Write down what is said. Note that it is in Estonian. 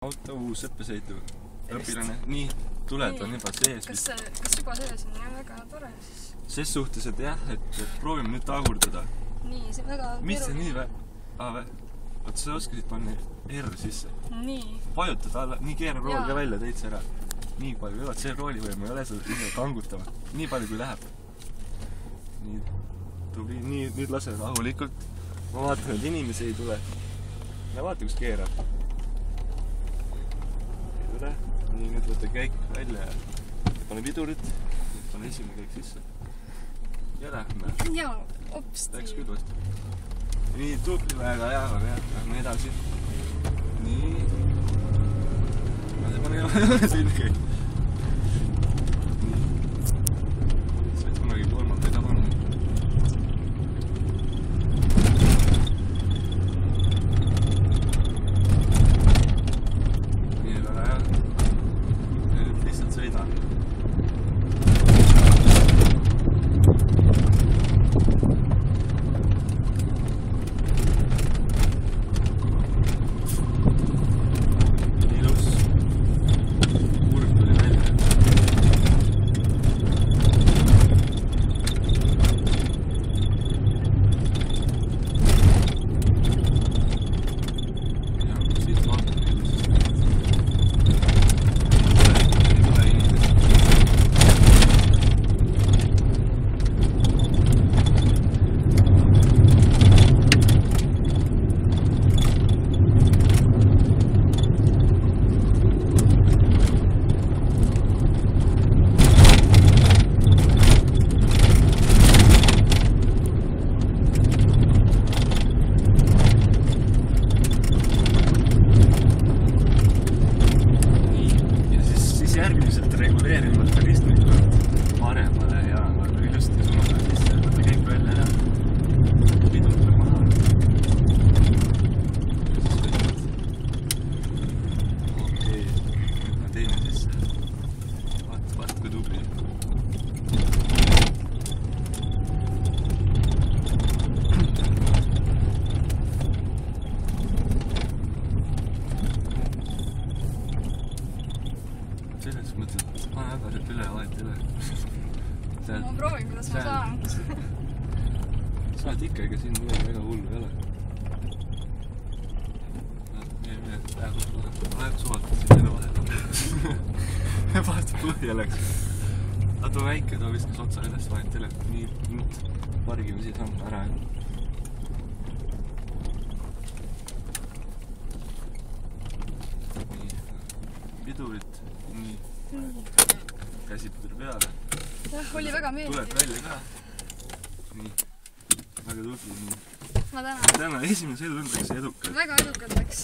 auto uus õppesõidu õpilane. Nii, tuled on juba sees. Kas juba sees on? Väga tore siis. Ses suhtes, et jah, et proovime nüüd tagurdada. Nii, see on väga keeruline. Mis see nii Oot, sa oskasid panna R sisse. Nii. Vajutad alla, nii keeran rool ka välja, täitsa ära. Nii palju, jõuad see roolivõim ei ole seda kangutama. Nii palju kui läheb. Nii, tubli, nüüd lase rahulikult. Ma vaatan, et inimesi ei tule. Ja vaata, kus keerab. Ei tule. Nii, nüüd võtta käik välja ja pane vidurit. Nüüd pane esimene käik sisse. Ja lähme. Jaa, opsti. Läks küll vastu. Nii, tubli väga hea, aga jah, lähme edasi. Nii. Ma see pane jah, selline käik. Nii. Said kunagi kolmanda ka panna. Nii, väga hea. Nüüd lihtsalt sõidan. Järgmiselt reguleerimata ristmikult paremale ja ilusti suunada sisse. Võtta käik välja ja pidurdle maha. Okei, nüüd ma teine sisse. Vaat kui tubli. Selles mõttes, et pane äbaselt üle, vahet üle. Ma proovin, kuidas ma saan. Saad ikka, ega siin midagi väga hullu ei ole. Praegu suvaltad siin jälle vahel. Vaata põhja läks. Aga too väike, too viskas otsa üles, vahet üle. Nii, nüüd pargime siis on ära. Nii, pidurit. Nii, käsipidur peale. Jah, oli väga meeldiv. Tuled välja ka. Nii, väga tubli. Ma tänan. Täna esimene sel läks edukalt. Väga edukalt läks.